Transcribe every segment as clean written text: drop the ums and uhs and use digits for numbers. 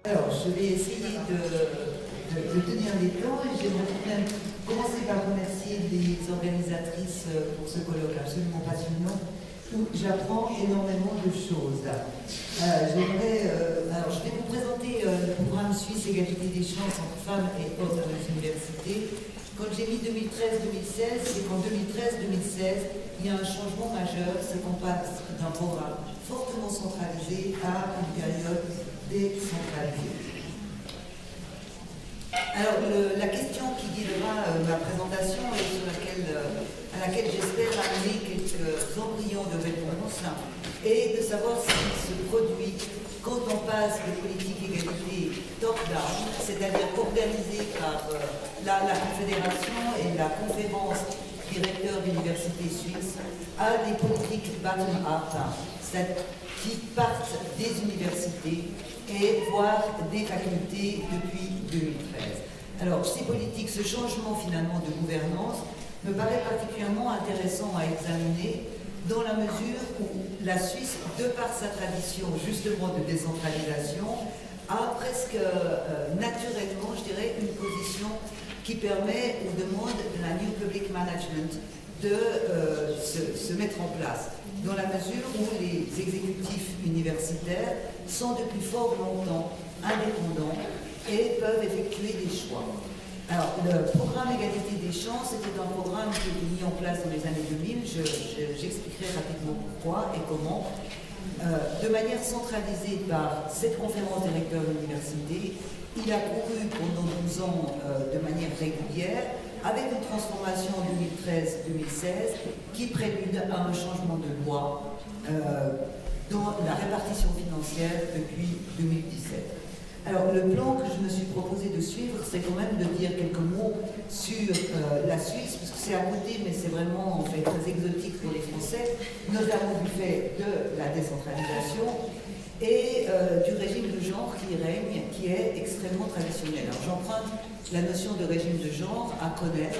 Alors, je vais essayer de tenir les plans et j'aimerais quand même commencer par remercier les organisatrices pour ce colloque absolument passionnant où j'apprends énormément de choses. Alors, je vais vous présenter le programme suisse Égalité des chances entre femmes et hommes dans les universités. Quand j'ai mis 2013-2016, c'est qu'en 2013-2016, il y a un changement majeur, c'est qu'on passe d'un programme fortement centralisé à une période décentralisée. Alors, la question qui guidera ma présentation et à laquelle j'espère amener quelques embryons de réponse est de savoir ce qui se produit quand on passe de politique égalité top-down, c'est-à-dire organisée par la Confédération et la conférence directeur d'universités suisses, à des politiques bottom-up, qui partent des universités et voire des facultés depuis 2013. Alors, ces politiques, ce changement finalement de gouvernance me paraît particulièrement intéressant à examiner dans la mesure où la Suisse, de par sa tradition justement de décentralisation, a presque naturellement, je dirais, une position qui permet aux demandes de la New Public Management de se mettre en place, dans la mesure où les exécutifs universitaires sont depuis fort longtemps indépendants et peuvent effectuer des choix. Alors, le programme Égalité des chances était un programme qui a été mis en place dans les années 2000, j'expliquerai rapidement pourquoi et comment, de manière centralisée par cette conférence des recteurs de l'université. Il a couru pendant 12 ans de manière régulière, avec une transformation en 2013-2016 qui prélude à un changement de loi dans la répartition financière depuis 2017. Alors, le plan que je me suis proposé de suivre, c'est quand même de dire quelques mots sur la Suisse, parce que c'est à côté, mais c'est vraiment en fait très exotique pour les Français, notamment du fait de la décentralisation et du régime de genre qui règne, qui est extrêmement traditionnel. Alors, j'emprunte la notion de régime de genre à Connell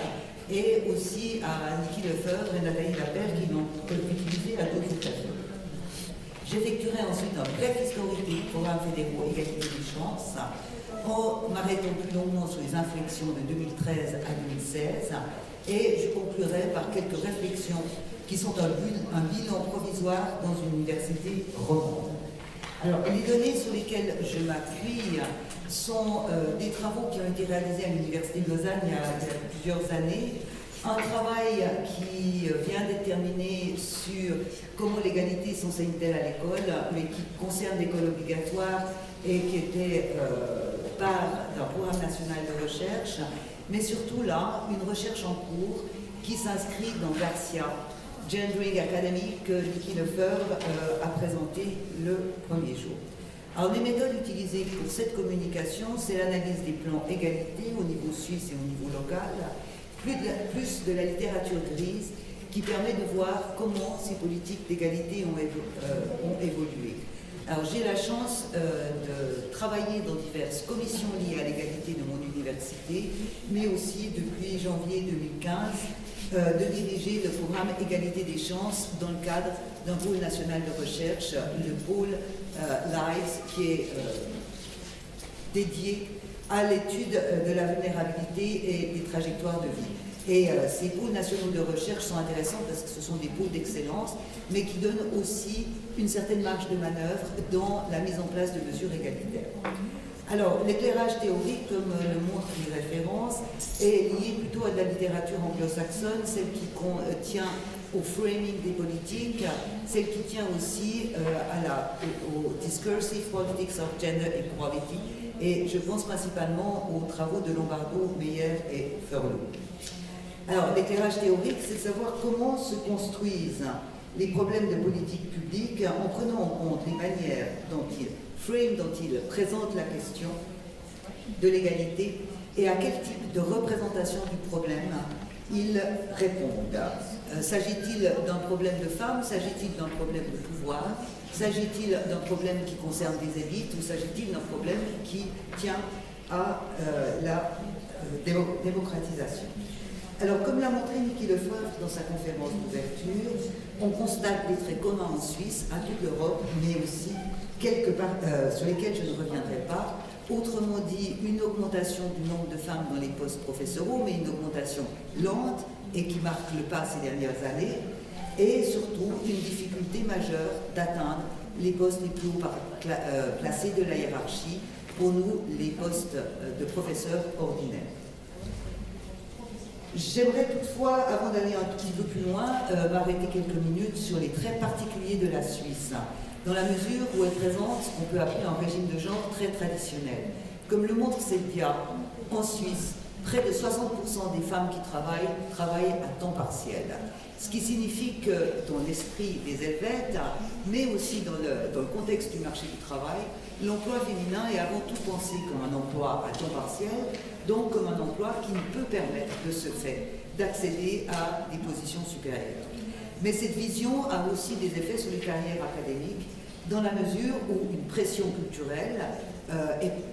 et aussi à Niki Lefebvre et Nathalie Lapère qui l'ont utilisé à d'autres occasions. J'effectuerai ensuite un bref historique des programmes fédéraux Égalité des chances, en m'arrêtant plus longuement sur les inflexions de 2013 à 2016, et je conclurai par quelques réflexions qui sont un bilan provisoire dans une université romande. Alors, les données sur lesquelles je m'appuie sont des travaux qui ont été réalisés à l'Université de Lausanne il y a plusieurs années. Un travail qui vient d'être terminé sur comment l'égalité s'enseigne-t-elle à l'école, mais qui concerne l'école obligatoire et qui était part d'un programme national de recherche, mais surtout là, une recherche en cours qui s'inscrit dans Garcia, Gendering Academy, que Niki Lefebvre a présenté le premier jour. Alors, les méthodes utilisées pour cette communication, c'est l'analyse des plans égalité au niveau suisse et au niveau local, plus de la littérature grise qui permet de voir comment ces politiques d'égalité ont évolué. Alors, j'ai la chance de travailler dans diverses commissions liées à l'égalité de mon université, mais aussi depuis janvier 2015 de diriger le programme Égalité des chances dans le cadre d'un pôle national de recherche, le pôle LIVES, qui est dédié à l'étude de la vulnérabilité et des trajectoires de vie. Et ces pôles nationaux de recherche sont intéressants parce que ce sont des pôles d'excellence, mais qui donnent aussi une certaine marge de manœuvre dans la mise en place de mesures égalitaires. Alors, l'éclairage théorique, comme le montrent les références, est lié plutôt à de la littérature anglo-saxonne, celle qui tient au framing des politiques, celle qui tient aussi au discursive politics of gender equality, et je pense principalement aux travaux de Lombardo, Meyer et Furlow. Alors, l'éclairage théorique, c'est de savoir comment se construisent les problèmes de politique publique en prenant en compte les manières dont ils présentent la question de l'égalité et à quel type de représentation du problème ils répondent. S'agit-il d'un problème de femmes? S'agit-il d'un problème de pouvoir? S'agit-il d'un problème qui concerne des élites ou s'agit-il d'un problème qui tient à la démocratisation? Alors, comme l'a montré Niki Lefebvre dans sa conférence d'ouverture, on constate des traits communs en Suisse, à toute l'Europe, mais aussi sur lesquels je ne reviendrai pas, Autrement dit, une augmentation du nombre de femmes dans les postes professoraux, mais une augmentation lente et qui marque le pas ces dernières années, et surtout une difficulté majeure d'atteindre les postes les plus haut placés de la hiérarchie, pour nous, les postes de professeurs ordinaires. J'aimerais toutefois, avant d'aller un petit peu plus loin, m'arrêter quelques minutes sur les traits particuliers de la Suisse, dans la mesure où elle présente ce qu'on peut appeler un régime de genre très traditionnel. Comme le montre cette dia, en Suisse, près de 60% des femmes qui travaillent à temps partiel. Ce qui signifie que dans l'esprit des Helvètes, mais aussi dans le contexte du marché du travail, l'emploi féminin est avant tout pensé comme un emploi à temps partiel, donc comme un emploi qui ne peut permettre de ce fait d'accéder à des positions supérieures. Mais cette vision a aussi des effets sur les carrières académiques, dans la mesure où une pression culturelle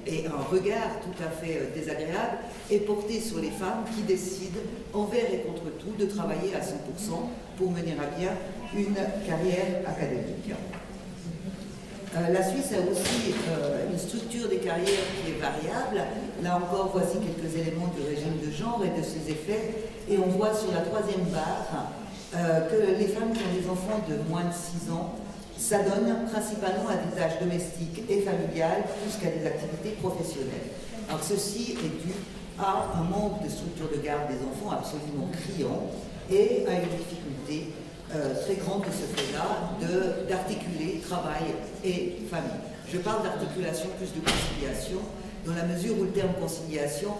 et un regard tout à fait désagréable est porté sur les femmes qui décident, envers et contre tout, de travailler à 100% pour mener à bien une carrière académique. La Suisse a aussi une structure des carrières qui est variable. Là encore, voici quelques éléments du régime de genre et de ses effets. Et on voit sur la troisième barre que les femmes qui ont des enfants de moins de 6 ans s'adonnent principalement à des tâches domestiques et familiales plus qu'à des activités professionnelles. Alors ceci est dû à un manque de structure de garde des enfants absolument criant et à une difficulté très grande de ce fait-là d'articuler travail et famille. Je parle d'articulation plus de conciliation, dans la mesure où le terme conciliation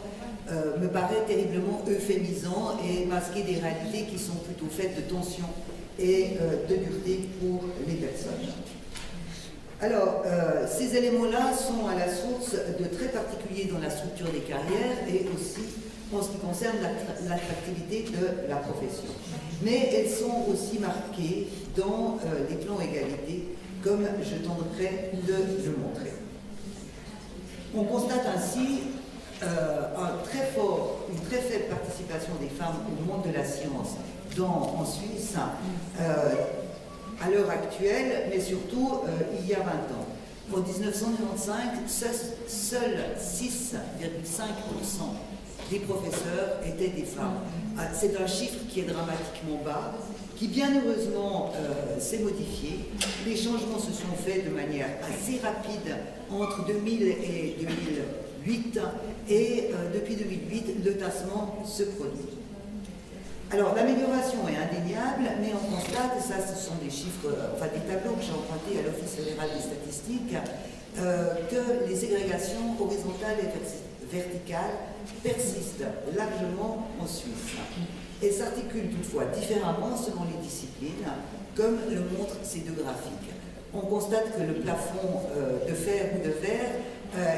me paraît terriblement euphémisant et masquer des réalités qui sont plutôt faites de tension et de dureté pour les personnes. Alors, ces éléments-là sont à la source de traits particuliers dans la structure des carrières et aussi en ce qui concerne l'attractivité de la profession. Mais elles sont aussi marquées dans les plans égalité, comme je tenterai de le montrer. On constate ainsi une très faible participation des femmes au monde de la science en Suisse à l'heure actuelle, mais surtout il y a 20 ans. En 1995, seuls 6,5% des professeurs étaient des femmes. C'est un chiffre qui est dramatiquement bas, qui bien heureusement s'est modifié. Les changements se sont faits de manière assez rapide entre 2000 et 2008, et depuis 2008, le tassement se produit. Alors, l'amélioration est indéniable, mais on constate, et ça ce sont des chiffres, des tableaux que j'ai empruntés à l'Office fédéral des statistiques, que les ségrégations horizontales et verticales persistent largement en Suisse. Elles s'articulent toutefois différemment selon les disciplines, comme le montrent ces deux graphiques. On constate que le plafond de fer ou de verre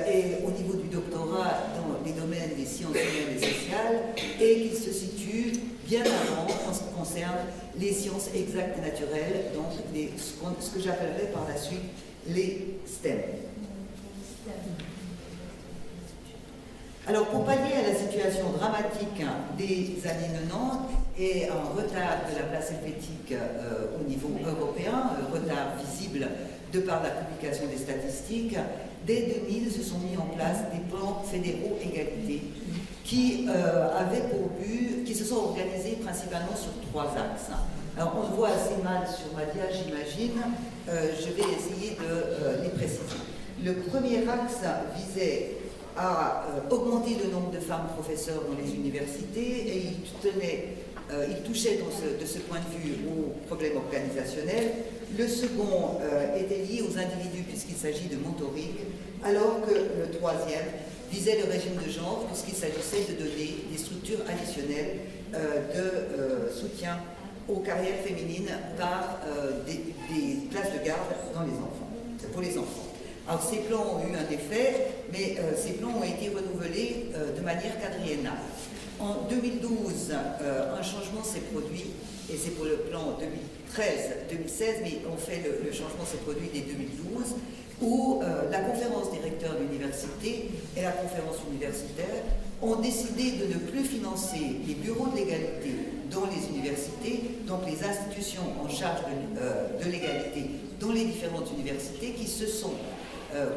est au niveau du doctorat dans les domaines des sciences humaines et sociales, et qu'il se situe bien avant en ce qui concerne les sciences exactes et naturelles, donc ce que j'appellerai par la suite les STEM. Alors, pour pallier à la situation dramatique des années 90 et un retard de la place helvétique au niveau européen, retard visible de par la publication des statistiques, dès 2000 se sont mis en place des plans fédéraux égalité qui avaient pour but, qui se sont organisés principalement sur 3 axes. Alors, on le voit assez mal sur ma dia, j'imagine. Je vais essayer de les préciser. Le premier axe visait à augmenter le nombre de femmes professeurs dans les universités, et il touchait de ce point de vue aux problèmes organisationnels. Le second était lié aux individus puisqu'il s'agit de mentoring, alors que le troisième visait le régime de genre puisqu'il s'agissait de donner des structures additionnelles de soutien aux carrières féminines par des places de garde pour les enfants. Alors ces plans ont eu un effet, mais ces plans ont été renouvelés de manière quadriennale. En 2012, un changement s'est produit, et c'est pour le plan 2013-2016, mais en fait le changement s'est produit dès 2012, où la conférence des recteurs d'université et la conférence universitaire ont décidé de ne plus financer les bureaux de l'égalité dans les universités, donc les institutions en charge de l'égalité dans les différentes universités qui se sont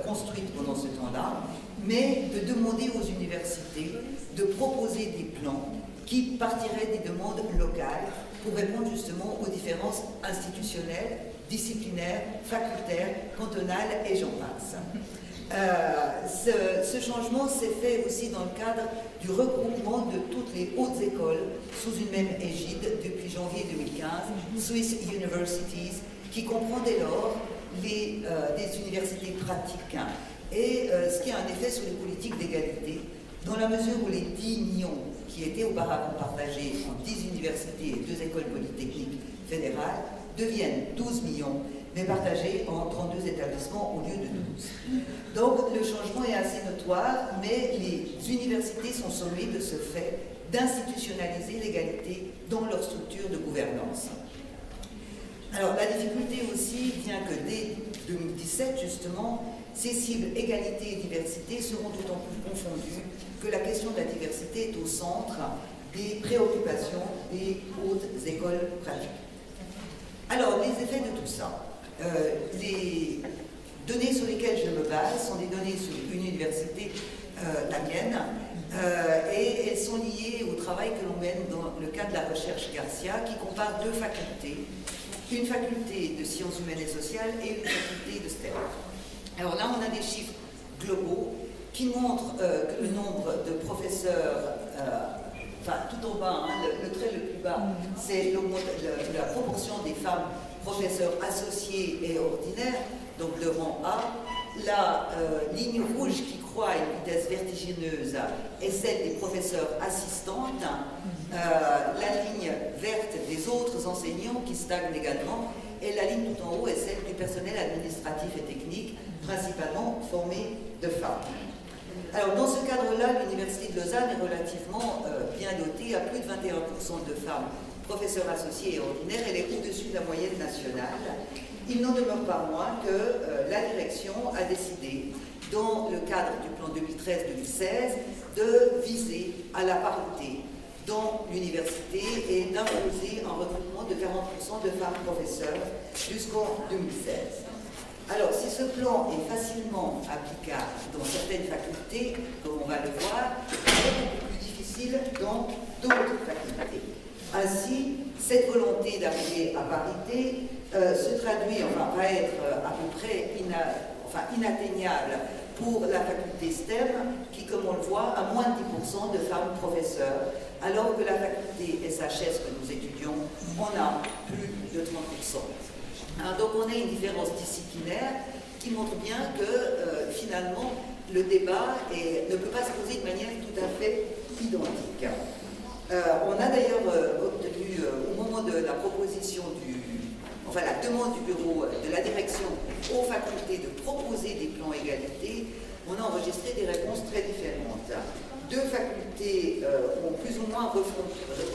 construites pendant ce temps-là, mais de demander aux universités de proposer des plans qui partiraient des demandes locales pour répondre justement aux différences institutionnelles, disciplinaires, facultaires, cantonales et j'en passe. Ce changement s'est fait aussi dans le cadre du regroupement de toutes les hautes écoles sous une même égide depuis janvier 2015, Swiss Universities, qui comprend dès lors des universités pratiques et ce qui a un effet sur les politiques d'égalité, dans la mesure où les 10 millions qui étaient auparavant partagés en 10 universités et 2 écoles polytechniques fédérales deviennent 12 millions, mais partagés en 32 établissements au lieu de 12. Donc le changement est assez notoire, mais les universités sont sommées de ce fait d'institutionnaliser l'égalité dans leur structure de gouvernance. Alors la difficulté aussi vient que dès 2017, justement, ces cibles égalité et diversité seront d'autant plus confondues que la question de la diversité est au centre des préoccupations des hautes écoles pratiques. Alors, les effets de tout ça. Les données sur lesquelles je me base sont des données sur une université, la mienne, et elles sont liées au travail que l'on mène dans le cadre de la recherche Garcia, qui compare 2 facultés, une faculté de sciences humaines et sociales et une faculté de STEM. Alors là, on a des chiffres globaux qui montrent que le nombre de professeurs, enfin tout en bas, hein, le trait le plus bas, c'est la proportion des femmes professeurs associés et ordinaires, donc le rang A. La ligne rouge qui croît à une vitesse vertigineuse est celle des professeurs assistantes. La ligne verte des autres enseignants qui stagnent également. Et la ligne tout en haut est celle du personnel administratif et technique, principalement formé de femmes. Alors, dans ce cadre-là, l'Université de Lausanne est relativement bien dotée, à plus de 21% de femmes professeurs associés et ordinaires. Elle est au-dessus de la moyenne nationale. Il n'en demeure pas moins que la direction a décidé, dans le cadre du plan 2013-2016, de viser à la parité dans l'université et d'imposer un recrutement de 40% de femmes professeurs jusqu'en 2016. Alors, si ce plan est facilement applicable dans certaines facultés, comme on va le voir, c'est beaucoup plus difficile dans d'autres facultés. Ainsi, cette volonté d'arriver à parité se traduit, enfin, va être à peu près inatteignable pour la faculté STEM, qui, comme on le voit, a moins de 10% de femmes professeurs, alors que la faculté SHS que nous étudions en a plus de 30%. Alors, donc on a une différence disciplinaire qui montre bien que finalement le débat ne peut pas se poser de manière tout à fait identique. On a d'ailleurs obtenu au moment de la proposition la demande du bureau de la direction aux facultés de proposer des plans égalité, on a enregistré des réponses très différentes. 2 facultés ont plus ou moins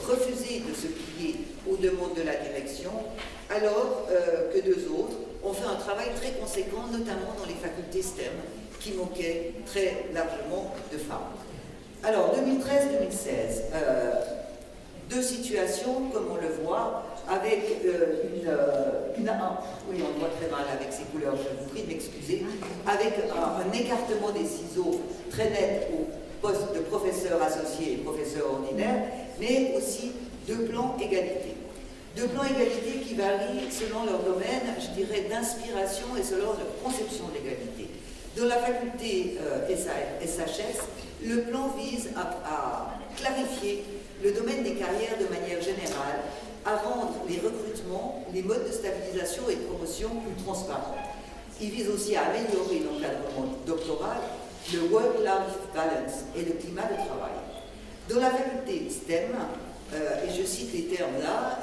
refusé de se plier aux demandes de la direction, alors que 2 autres ont fait un travail très conséquent, notamment dans les facultés STEM, qui manquaient très largement de femmes. Alors, 2013-2016, 2 situations, comme on le voit, avec oui, on le voit très mal avec ces couleurs, je vous prie de m'excuser, avec un écartement des ciseaux très net au poste de professeur associé et professeur ordinaire, mais aussi 2 plans égalité. 2 plans égalité qui varient selon leur domaine, je dirais, d'inspiration et selon leur conception de l'égalité. Dans la faculté SHS, le plan vise à clarifier le domaine des carrières de manière générale, à rendre les recrutements, les modes de stabilisation et de promotion plus transparents. Il vise aussi à améliorer l'encadrement doctoral, le work-life balance et le climat de travail. Dans la faculté STEM, et je cite les termes là,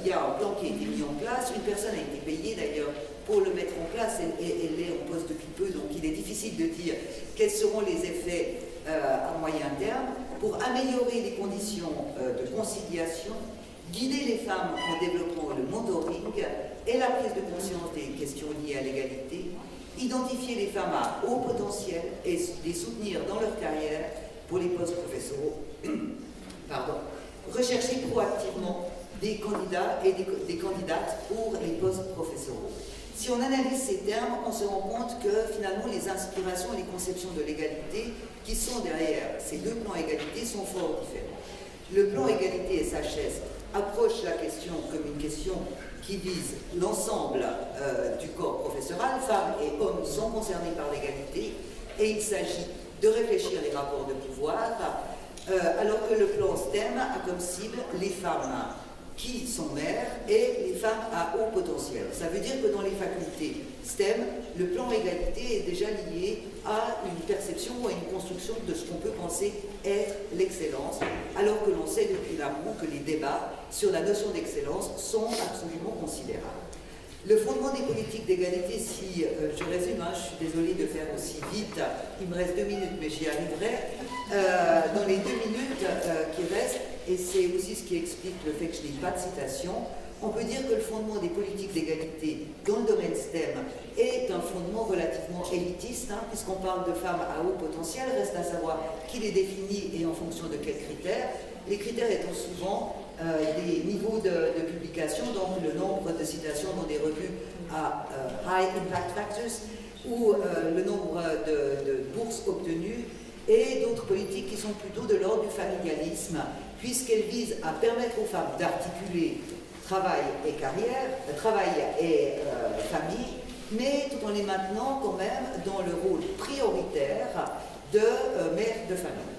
il y a un plan qui a été mis en place, une personne a été payée d'ailleurs pour le mettre en place, elle est en poste depuis peu, donc il est difficile de dire quels seront les effets à moyen terme, pour améliorer les conditions de conciliation, guider les femmes en développant le mentoring et la prise de conscience des questions liées à l'égalité, identifier les femmes à haut potentiel et les soutenir dans leur carrière pour les postes professoraux, rechercher proactivement des candidats et des candidates pour les postes professoraux. Si on analyse ces termes, on se rend compte que finalement les inspirations et les conceptions de l'égalité qui sont derrière ces deux plans égalité sont fort différents. Le plan égalité SHS approche la question comme une question qui vise l'ensemble du corps professoral. Femmes et hommes sont concernés par l'égalité et il s'agit de réfléchir les rapports de pouvoir, alors que le plan STEM a comme cible les femmes qui sont mères et les femmes à haut potentiel. Ça veut dire que dans les facultés STEM, le plan égalité est déjà lié à une perception ou à une construction de ce qu'on peut penser être l'excellence, alors que l'on sait depuis l'amont que les débats sur la notion d'excellence sont absolument considérables. Le fondement des politiques d'égalité, si je résume, je suis désolée de faire aussi vite, il me reste 2 minutes, mais j'y arriverai. Dans les 2 minutes qui restent, et c'est aussi ce qui explique le fait que je n'ai pas de citation, on peut dire que le fondement des politiques d'égalité dans le domaine STEM est un fondement relativement élitiste, puisqu'on parle de femmes à haut potentiel, reste à savoir qui les définit et en fonction de quels critères. Les critères étant souvent des niveaux de publication, donc le nombre de citations dans des revues à high impact factors ou le nombre de bourses obtenues et d'autres politiques qui sont plutôt de l'ordre du familialisme, puisqu'elles visent à permettre aux femmes d'articuler travail et carrière, travail et famille, mais tout en les maintenant quand même dans le rôle prioritaire de mère de famille.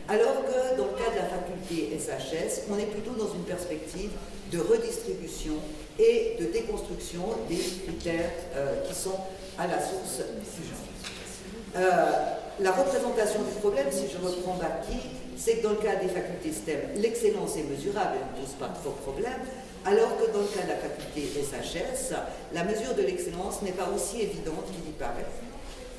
Alors que dans le cas de la faculté SHS, on est plutôt dans une perspective de redistribution et de déconstruction des critères qui sont à la source du genre. La représentation du problème, si je reprends Baki, c'est que dans le cas des facultés STEM, l'excellence est mesurable et ne pose pas trop de problème, alors que dans le cas de la faculté SHS, la mesure de l'excellence n'est pas aussi évidente qu'il y paraît.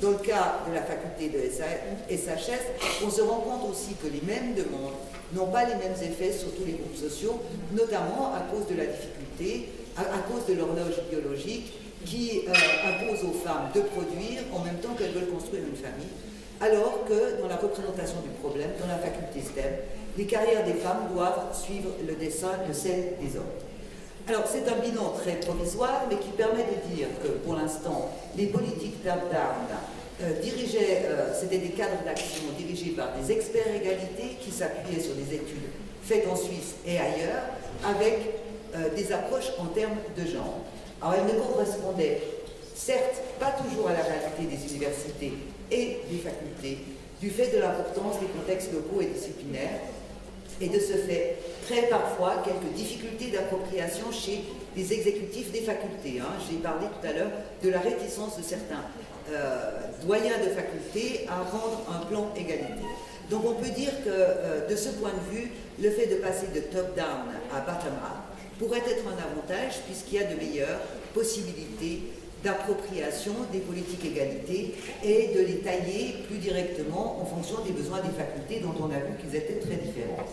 Dans le cas de la faculté de SHS, on se rend compte aussi que les mêmes demandes n'ont pas les mêmes effets sur tous les groupes sociaux, notamment à cause de la difficulté, à cause de l'horloge biologique qui impose aux femmes de produire en même temps qu'elles veulent construire une famille, alors que dans la représentation du problème, dans la faculté STEM, les carrières des femmes doivent suivre le dessin de celles des hommes. Alors c'est un bilan très provisoire, mais qui permet de dire que pour l'instant, les politiques top-down c'était des cadres d'action dirigés par des experts égalité qui s'appuyaient sur des études faites en Suisse et ailleurs, avec des approches en termes de genre. Alors elles ne correspondaient certes pas toujours à la réalité des universités et des facultés, du fait de l'importance des contextes locaux et disciplinaires, et de ce fait, créent parfois quelques difficultés d'appropriation chez les exécutifs des facultés. J'ai parlé tout à l'heure de la réticence de certains doyens de faculté à rendre un plan égalité. Donc on peut dire que de ce point de vue, le fait de passer de top-down à bottom-up pourrait être un avantage puisqu'il y a de meilleures possibilités d'appropriation des politiques égalité et de les tailler plus directement en fonction des besoins des facultés dont on a vu qu'ils étaient très différents.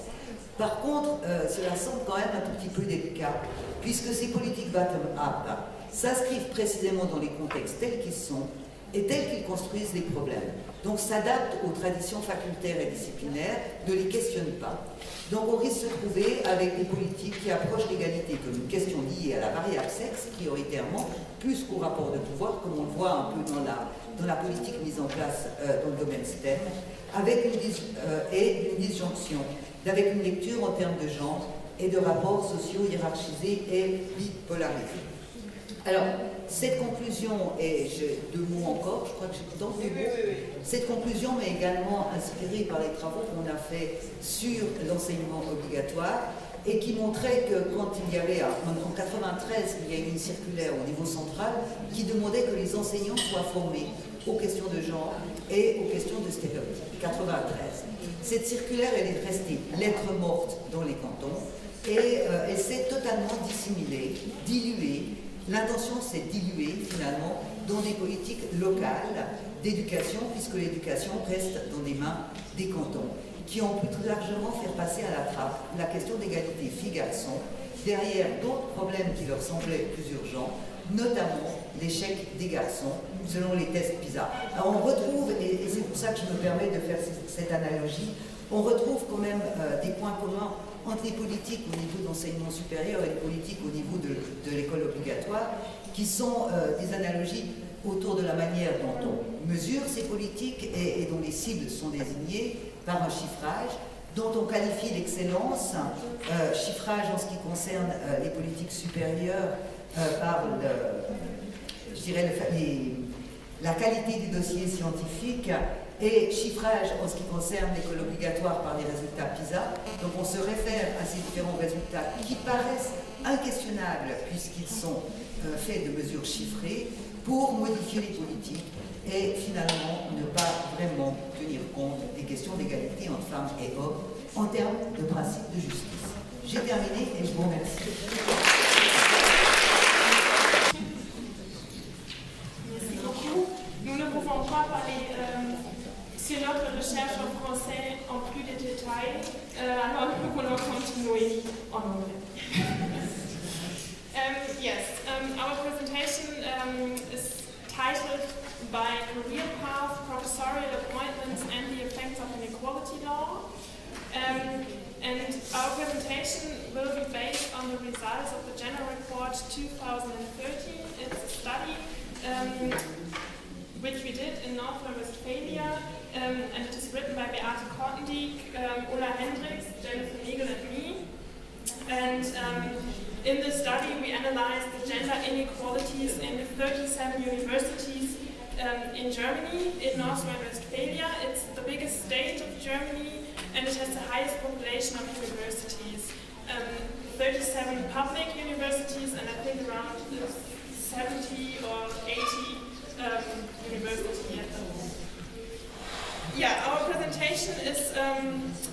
Par contre, cela semble quand même un tout petit peu délicat, puisque ces politiques bottom-up s'inscrivent précisément dans les contextes tels qu'ils sont et tels qu'ils construisent les problèmes. Donc s'adaptent aux traditions facultaires et disciplinaires, ne les questionnent pas. Donc on risque de se trouver avec des politiques qui approchent l'égalité comme une question liée à la variable sexe, prioritairement, plus qu'au rapport de pouvoir, comme on le voit un peu dans la politique mise en place dans le domaine STEM, avec une disjonction, avec une lecture en termes de genre et de rapports sociaux hiérarchisés et bipolarisés. Alors, cette conclusion, et j'ai 2 mots encore, je crois que j'ai tout le temps 2 mots. Cette conclusion m'est également inspirée par les travaux qu'on a fait sur l'enseignement obligatoire et qui montraient que quand il y avait, en 1993, il y a eu une circulaire au niveau central qui demandait que les enseignants soient formés aux questions de genre et aux questions de stéréotypes. 93. Cette circulaire, elle est restée lettre morte dans les cantons et elle s'est totalement dissimulée, diluée. L'intention s'est diluée finalement dans des politiques locales d'éducation, puisque l'éducation reste dans les mains des cantons, qui ont pu très largement faire passer à la trappe la question d'égalité filles-garçons, derrière d'autres problèmes qui leur semblaient plus urgents, notamment l'échec des garçons, selon les tests PISA. Alors on retrouve, et c'est pour ça que je me permets de faire cette analogie, on retrouve quand même des points communs entre les politiques au niveau de l'enseignement supérieur et les politiques au niveau de l'école obligatoire, qui sont des analogies autour de la manière dont on mesure ces politiques et dont les cibles sont désignées par un chiffrage, dont on qualifie l'excellence, chiffrage en ce qui concerne les politiques supérieures par je dirais la qualité du dossier scientifique, et chiffrage en ce qui concerne l'école obligatoire par les résultats PISA. Donc on se réfère à ces différents résultats qui paraissent inquestionnables puisqu'ils sont faits de mesures chiffrées pour modifier les politiques et finalement ne pas vraiment tenir compte des questions d'égalité entre femmes et hommes en termes de principe de justice. J'ai terminé et je vous remercie. Merci beaucoup. Nous ne pouvons pas parler sur notre recherche en français en plus de détails, alors nous pouvons continuer en anglais. Yes, our presentation is titled by Career Path, Professorial Appointments and the Effects of Inequality Law. And our presentation will be based on the results of the Gender Report 2013. It's a study which we did in North Rhine-Westphalia, and it is written by Beate Kortendijk, Ulla Hendricks, Jennifer Nigel and me. And in this study we analyzed the gender inequalities in 37 universities in Germany, in North Rhine-Westphalia. It's the biggest state of Germany and it has the highest population of universities. 37 public universities and I think around 70 or 80 universities at the moment. Yeah, our presentation is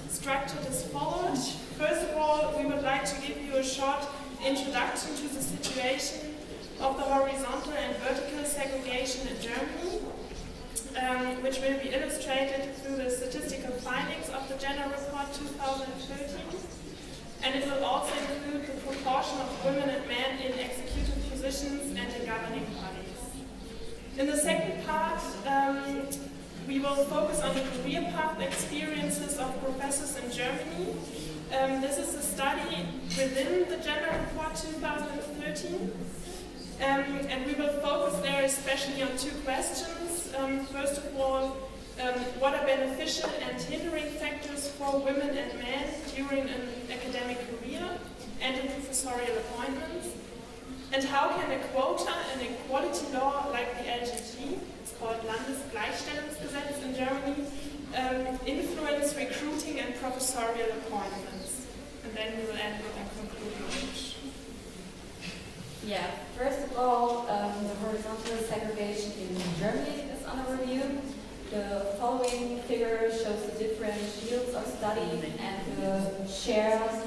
structured as follows. First of all, we would like to give you a short introduction to the situation of the horizontal and vertical segregation in Germany, which will be illustrated through the statistical findings of the Gender Report 2013. And it will also include the proportion of women and men in executive positions and in governing bodies. In the second part, we will focus on the career path experiences of professors in Germany. This is a study within the Gender Report 2013. And we will focus there especially on two questions. First of all, what are beneficial and hindering factors for women and men during an academic career and in professorial appointments? And how can a quota and equality law like the LGG, it's called Landesgleichstellungsgesetz in Germany, influence recruiting and professorial appointments? And then we will end with a conclusion. Yeah, first of all, the horizontal segregation in Germany is under review. The following figure shows the different fields of study and the shares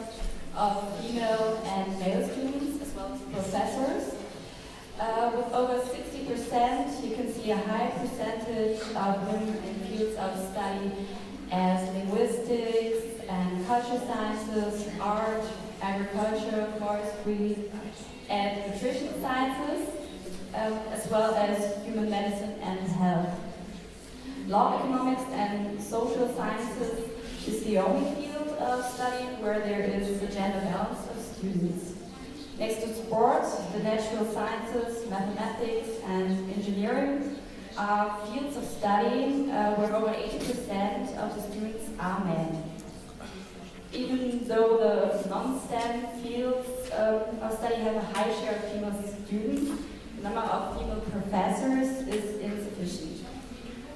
of female and male students as well as professors. With over 60%, you can see a high percentage of women in fields of study as linguistics and cultural sciences, art, agriculture, forestry, and nutrition sciences, as well as human medicine and health. Law, economics, and social sciences is the only field of study where there is a gender balance of students. Next to sports, the natural sciences, mathematics, and engineering are fields of study where over 80% of the students are men. Even though the non-STEM fields of study have a high share of female students, the number of female professors is insufficient.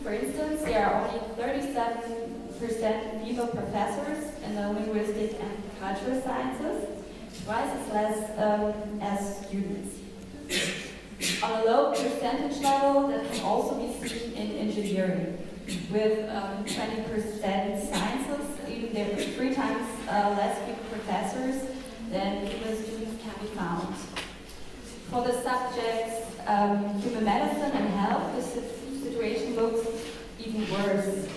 For instance, there are only 37% female professors in the linguistic and cultural sciences, twice as less as students. On a low percentage level, that can also be seen in engineering, with 20% sciences, even there are 3 times less female professors than female students can be found. For the subjects human medicine and health, the situation looks even worse.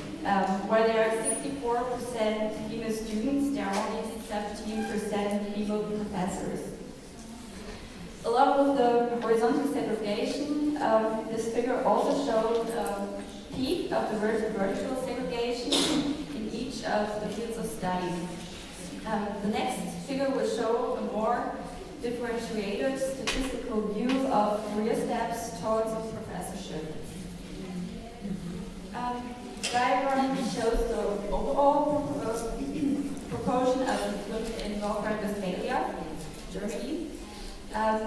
Where there are 64% female students, there are only 17% female professors. Along with the horizontal segregation, this figure also showed a peak of the vertical segregation in each of the fields of study. The next figure will show a more differentiated statistical view of career steps towards professorship. Diagram shows the overall proportion of women in North Rhine-Westphalia, Germany.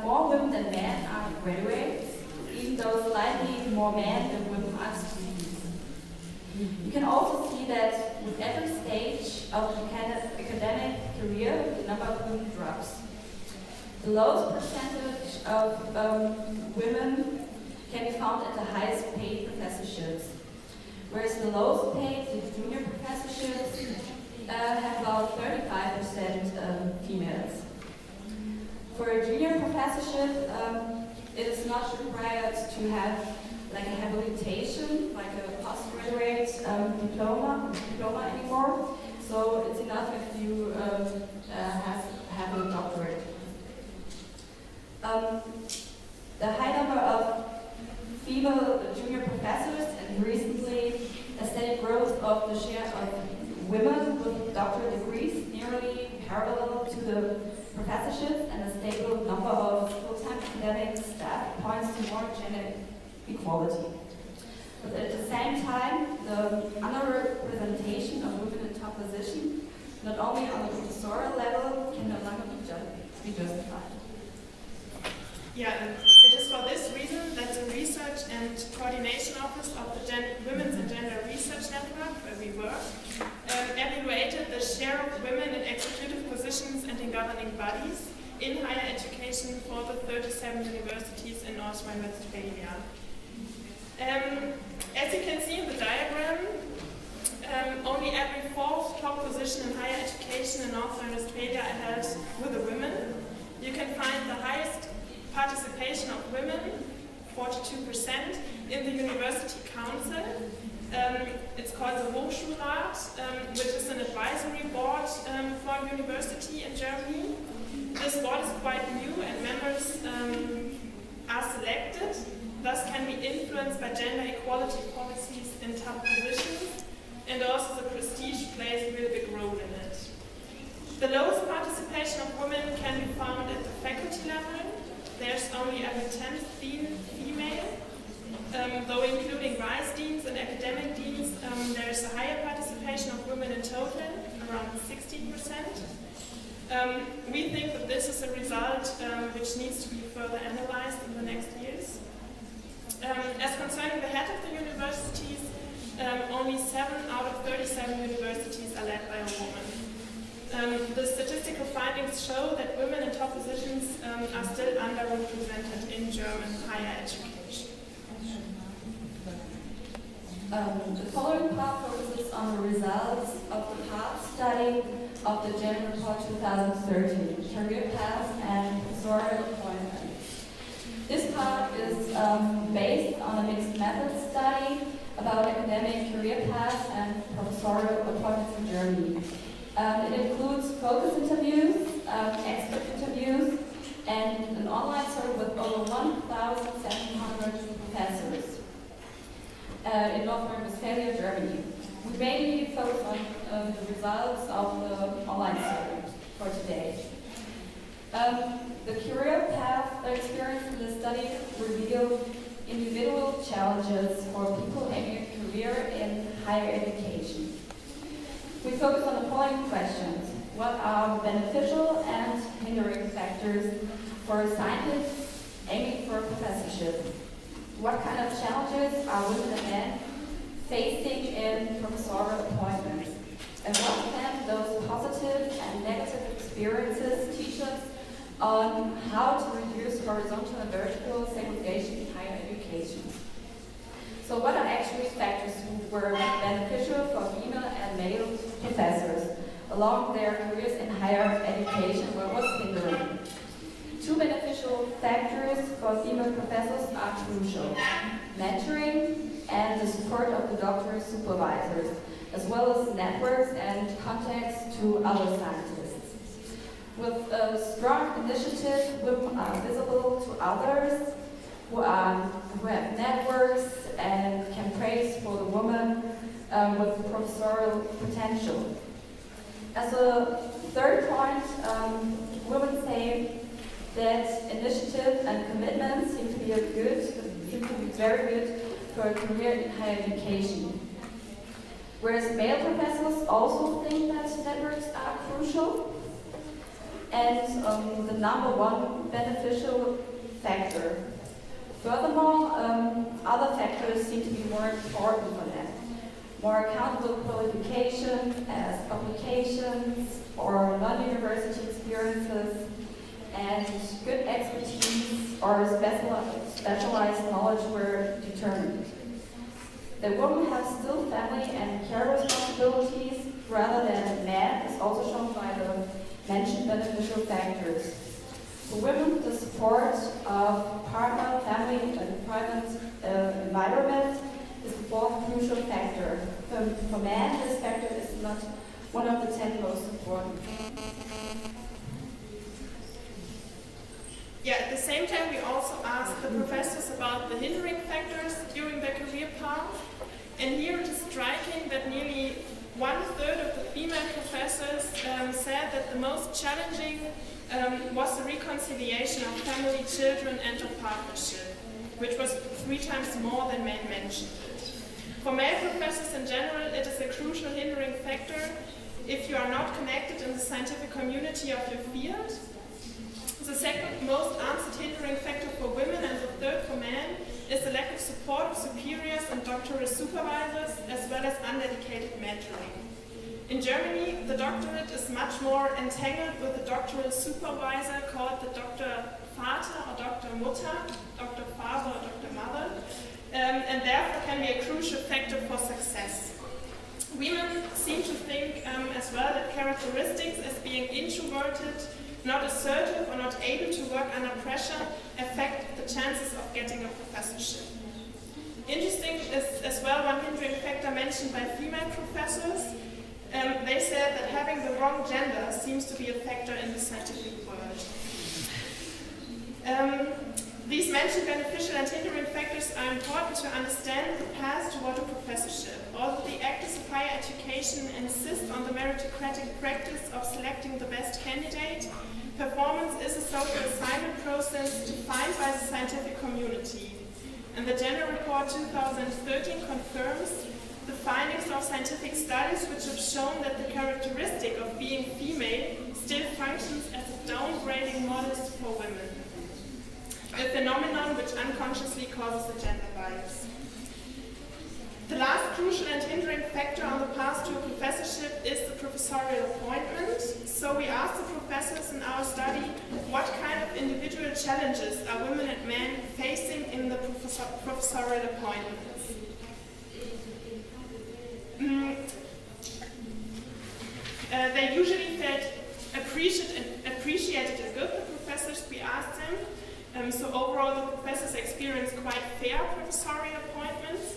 More women than men are graduates, even though slightly more men than women are students. You can also see that with every stage of the academic career, the number of women drops. The lowest percentage of women can be found at the highest paid professorships, whereas the lowest paid, the junior professorships, have about 35% females. For a junior professorship, it is not required to have like a habilitation, like a postgraduate diploma anymore. So it's enough if you have a doctorate. The high number of female junior professors and recently a steady growth of the share of women with doctorate degrees nearly parallel to the professorships and a stable number of full-time academic staff points to more gender equality. But at the same time, the underrepresentation of women in top positions, not only on the professorial level, can no longer be justified. Yeah, and it is for this reason that the Research and Coordination Office of the Women's and Gender Research Network, where we work, evaluated the share of women in executive positions and in governing bodies in higher education for the 37 universities in North Rhine-Westphalia. As you can see in the diagram, only every fourth top position in higher education in North Rhine-Westphalia are held with a woman. You can find the highest participation of women, 42%, in the University Council. It's called the Hochschulrat, which is an advisory board for a university in Germany. This board is quite new and members are selected, thus can be influenced by gender equality policies in top positions, and also the prestige plays a really big role in it. The lowest participation of women can be found at the faculty level. There's only every 10th dean female, though including vice deans and academic deans, there's a higher participation of women in total, around 16%. We think that this is a result which needs to be further analyzed in the next years. As concerning the head of the universities, only 7 out of 37 universities are led by a woman. The statistical findings show that women in top positions are still underrepresented in German higher education. The following part focuses on the results of the part study of the Gender Report 2013, Career Paths and Professorial Appointments. This part is based on a mixed method study about academic career paths and professorial appointments in Germany. It includes focus interviews, expert interviews, and an online survey with over 1,700 professors in North Rhine-Westphalia, Germany. We mainly focus on the results of the online survey for today. The career path experience in the study revealed individual challenges for people aiming a career in higher education. We focus on the following questions. What are beneficial and hindering factors for scientists aiming for a professorship? What kind of challenges are women and men facing in professorial appointments? And what can those positive and negative experiences teach us on how to reduce horizontal and vertical segregation in higher education? So what are actually factors who were beneficial for female and male professors along their careers in higher education? What was hindering? Two beneficial factors for female professors are crucial: mentoring and the support of the doctoral supervisors, as well as networks and contacts to other scientists. With a strong initiative, women are visible to others who have networks and can praise for the woman with professorial potential. As a third that initiative and commitment seem to be very good for a career in higher education. Whereas male professors also think that networks are crucial and the number one beneficial factor. Furthermore, other factors seem to be more important for them. More accountable qualification as publications or non-university experiences and good expertise or specialized knowledge were determined. The women have still family and care responsibilities rather than men is also shown by the mentioned beneficial factors. For women, the support of partner, family, and private environment is the fourth crucial factor. For men, this factor is not one of the 10 most important. Yeah, at the same time, we also asked the professors about the hindering factors during their career path. And here it is striking that nearly 1/3 of the female professors said that the most challenging was the reconciliation of family, children, and of partnership, which was 3 times more than men mentioned it. For male professors in general, it is a crucial hindering factor if you are not connected in the scientific community of your field. The second most answered hindering factor for women and the third for men is the lack of support of superiors and doctoral supervisors, as well as undedicated mentoring. In Germany, the doctorate is much more entangled with a doctoral supervisor called the Dr. Vater or Dr. Mutter, Dr. Father or Dr. Mother, and therefore can be a crucial factor for success. Women seem to think as well that characteristics as being introverted, not assertive or not able to work under pressure affect the chances of getting a professorship. Interesting is as well one hindering factor mentioned by female professors. They said that having the wrong gender seems to be a factor in the scientific world. These mentioned beneficial and hindering factors are important to understand the path toward a professorship. Although the actors of higher education insist on the meritocratic practice of selecting the best candidate, performance is a social assignment process defined by the scientific community. And the Gender Report 2013 confirms the findings of scientific studies which have shown that the characteristic of being female still functions as a downgrading modus for women, a phenomenon which unconsciously causes a gender bias. The last crucial and hindering factor on the path to a professorship is the professorial appointment. So we asked the professors in our study what kind of individual challenges are women and men facing in the professorial appointments. They usually felt appreciated and good, the professors we asked them. So overall the professors experienced quite fair professorial appointments.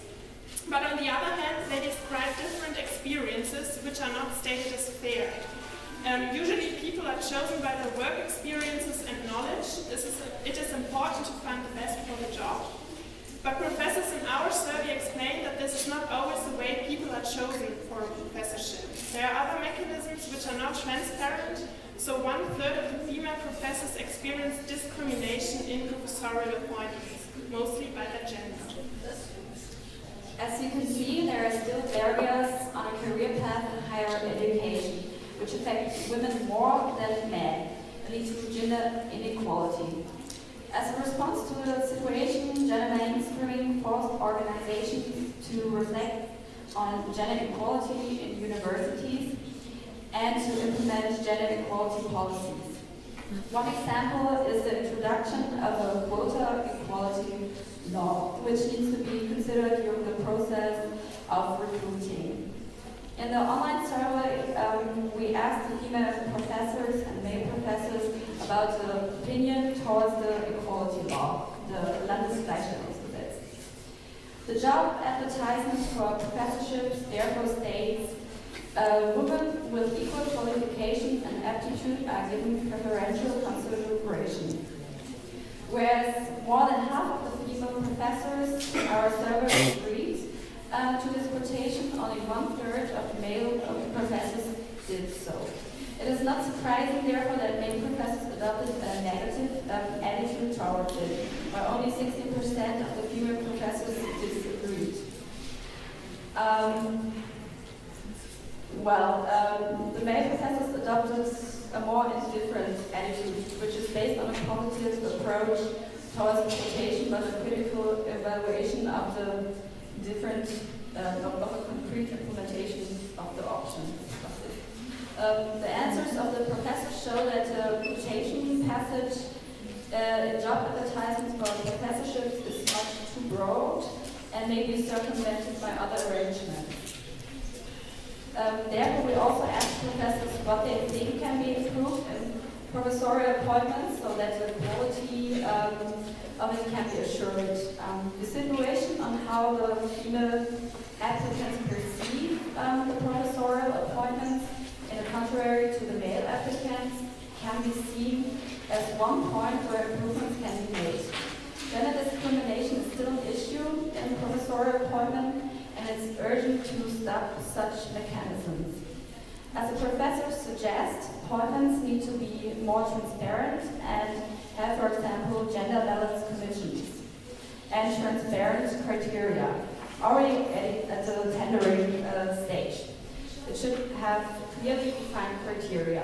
But on the other hand, they describe different experiences which are not stated as fair. Usually people are chosen by their work experiences and knowledge. It is important to find the best for the job. But professors in our survey explain that this is not always the way people are chosen for a professorship. There are other mechanisms which are not transparent, so 1/3 of the female professors experience discrimination in professorial appointments, mostly by their gender. As you can see, there are still barriers on a career path in higher education, which affect women more than men, lead to gender inequality. As a response to the situation, gender mainstreaming forced organizations to reflect on gender equality in universities and to implement gender equality policies. One example is the introduction of a quota equality law, which needs to be considered during the process of recruiting. In the online survey, we asked the female professors and male professors about the opinion towards the equality law, the Landesgleichstellungsgesetz. The job advertisement for professorships therefore states women with equal qualifications and aptitude are given preferential consideration. Whereas more than half of the female professors in our survey agreed to this quotation, only 1/3 of male professors did so. It is not surprising, therefore, that many professors adopted a negative attitude towards it, while only 60% of the female professors disagreed. The male professors adopted a more indifferent attitude, which is based on a positive approach towards the quotation, but a critical evaluation of the different, of a concrete implementation of the options. The answers of the professors show that the quotation passage in job advertisements for professorships is much too broad and may be circumvented by other arrangements. Therefore, we also asked professors what they think can be improved in professorial appointments so that the quality of it can be assured. The situation on how the female applicants perceive the professorial appointments, in the contrary to the male applicants, can be seen as one point where improvements can be made. Gender discrimination is still an issue in professorial appointment, and it's urgent to stop such mechanisms. As the professors suggest, appointments need to be more transparent and have, for example, gender balance commissions and transparent criteria already at the tendering stage. It should have clearly defined criteria.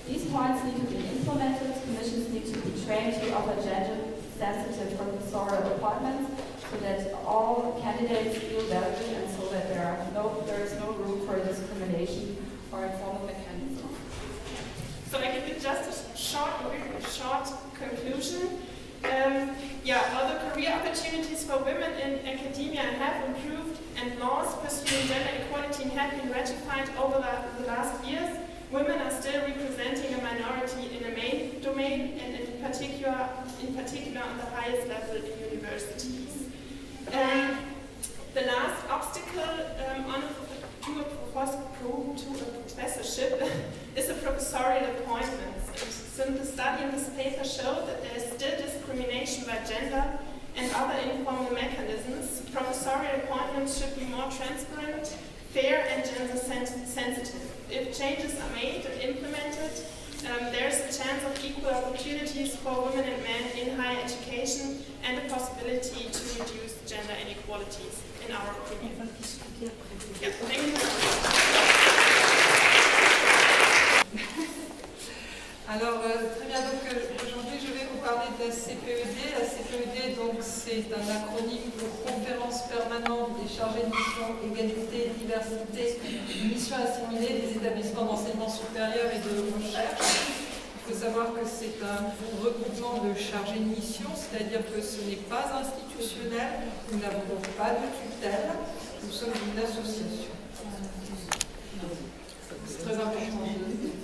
These points need to be implemented. Commissions need to be trained to offer gender-sensitive professorial appointments so that all candidates feel valued and so that there is no room for discrimination or informal mechanism. So I give you just a short conclusion. While the career opportunities for women in academia have improved and laws pursuing gender equality have been ratified over the last years, women are still representing a minority in the main domain and in particular on the highest level in universities. The last obstacle to a professorship is the professorial appointments. And the study in this paper showed that there is still discrimination by gender and other informal mechanisms. Professorial appointments should be more transparent, fair, and gender sensitive. If changes are made and implemented, there is a chance of equal opportunities for women and men in higher education and a possibility to reduce gender inequalities, in our opinion. Yeah, thank you. Alors, très bien, donc aujourd'hui je vais vous parler de la CPED. La CPED, donc, c'est un acronyme pour Conférence permanente des chargés de mission Égalité, Diversité, Mission assimilée des établissements d'enseignement supérieur et de recherche. Il faut savoir que c'est un regroupement de chargés de mission, c'est-à-dire que ce n'est pas institutionnel, nous n'avons donc pas de tutelle, nous sommes une association. C'est très important de dire.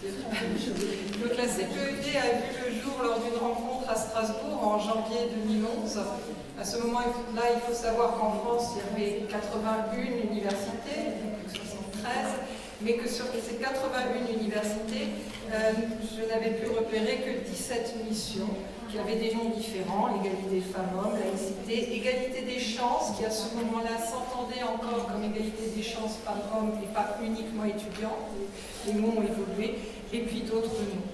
Donc la CPED a vu le jour lors d'une rencontre à Strasbourg en janvier 2011. À ce moment-là, il faut savoir qu'en France, il y avait 81 universités, donc 73, mais que sur ces 81 universités, je n'avais pu repérer que 17 missions qui avaient des noms différents, égalité femmes-hommes, laïcité, égalité des chances, qui à ce moment-là s'entendait encore comme égalité des chances femmes-hommes et pas uniquement étudiants, les mots ont évolué, et puis d'autres noms.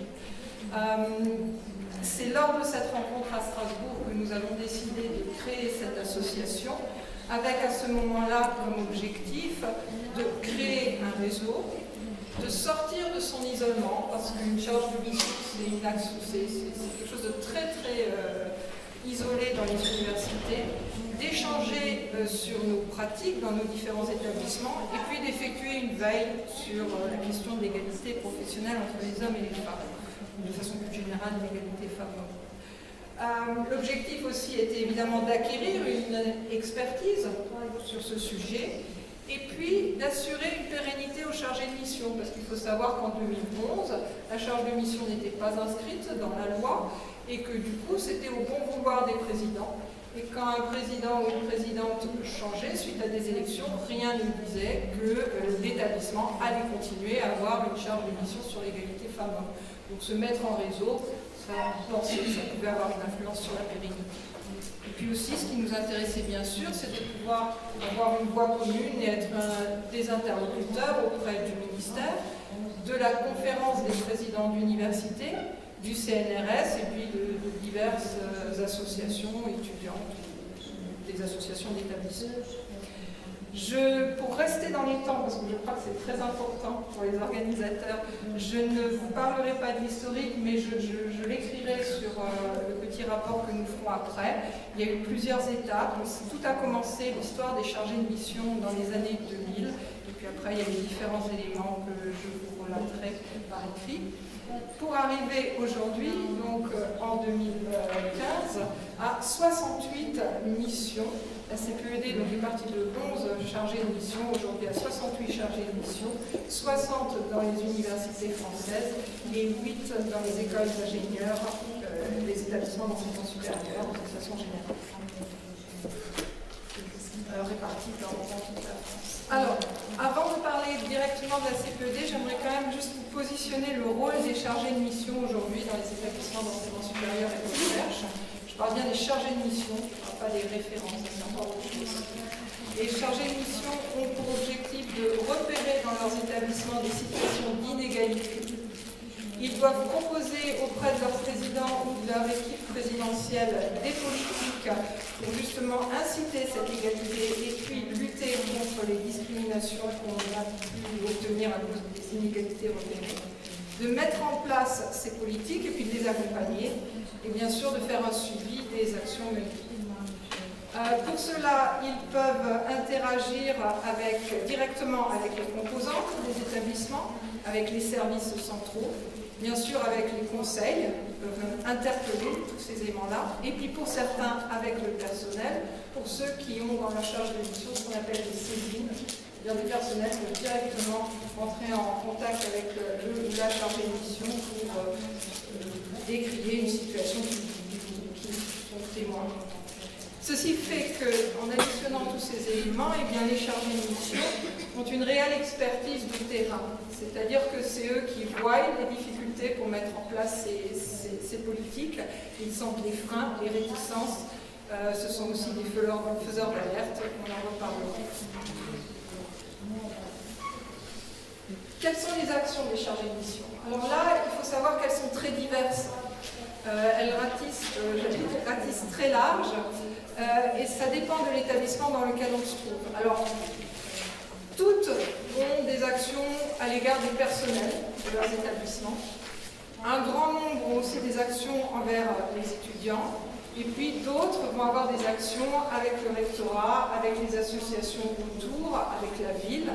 C'est lors de cette rencontre à Strasbourg que nous avons décidé de créer cette association, avec à ce moment-là comme objectif de créer un réseau, de sortir de son isolement, parce qu'une charge de mission, c'est quelque chose de très isolé dans les universités, d'échanger sur nos pratiques dans nos différents établissements, et puis d'effectuer une veille sur la question de l'égalité professionnelle entre les hommes et les femmes, de façon plus générale l'égalité femmes-hommes. L'objectif aussi était évidemment d'acquérir une expertise sur ce sujet, et puis d'assurer une pérennité aux chargés de mission, parce qu'il faut savoir qu'en 2011, la charge de mission n'était pas inscrite dans la loi, et que du coup, c'était au bon vouloir des présidents. Et quand un président ou une présidente changeait suite à des élections, rien ne disait que l'établissement allait continuer à avoir une charge de mission sur l'égalité femmes-hommes. Donc se mettre en réseau, ça pouvait avoir une influence sur la pérennité. Et puis aussi, ce qui nous intéressait bien sûr, c'était de pouvoir avoir une voix commune et être des interlocuteurs auprès du ministère de la conférence des présidents d'université, du CNRS et puis de diverses associations étudiantes, des associations d'établissements. Pour rester dans les temps, parce que je crois que c'est très important pour les organisateurs, je ne vous parlerai pas de l'historique, mais je l'écrirai sur le petit rapport que nous ferons après. Il y a eu plusieurs étapes. Tout a commencé, l'histoire des chargés de mission dans les années 2000, et puis après il y a eu différents éléments que je vous relaterai par écrit, pour arriver aujourd'hui, donc en 2015, à 68 missions. La CPED donc, est partie de 11 chargés de mission, aujourd'hui à 68 chargés de mission, 60 dans les universités françaises et 8 dans les écoles d'ingénieurs, les établissements d'enseignement supérieur de façon générale. Répartis dans toute la France. Alors, avant de parler directement de la CPED, j'aimerais quand même juste vous positionner le rôle des chargés de mission aujourd'hui dans les établissements d'enseignement supérieur et de recherche. Je parle bien des chargés de mission, pas des références, c'est encore autre chose. Les chargés de mission ont pour objectif de repérer dans leurs établissements des situations d'inégalité. Ils doivent proposer auprès de leur président ou de leur équipe présidentielle des politiques pour justement inciter cette égalité et puis lutter contre les discriminations qu'on a pu obtenir à cause des inégalités repérées, de mettre en place ces politiques et puis de les accompagner et bien sûr de faire un suivi des actions menées. Pour cela, ils peuvent interagir directement avec les composantes des établissements, avec les services centraux, bien sûr avec les conseils, ils peuvent interpeller tous ces éléments-là, et puis pour certains avec le personnel, pour ceux qui ont dans la charge de mission ce qu'on appelle des saisines, c'est-à-dire des personnels qui peuvent directement entrer en contact avec le ou la chargée de mission pour décrier une situation qui sont témoins. Ceci fait qu'en additionnant tous ces éléments, eh bien, les chargés de mission ont une réelle expertise du terrain. C'est-à-dire que c'est eux qui voient les difficultés pour mettre en place ces politiques. Ils sentent les freins, les réticences. Ce sont aussi des faiseurs d'alerte. On en reparlera. Quelles sont les actions des chargés de mission? Alors là, il faut savoir qu'elles sont très diverses. Elles ratissent très large et ça dépend de l'établissement dans lequel on se trouve. Alors, toutes ont des actions à l'égard des personnels de leurs établissements. Un grand nombre ont aussi des actions envers les étudiants. Et puis d'autres vont avoir des actions avec le rectorat, avec les associations autour, avec la ville.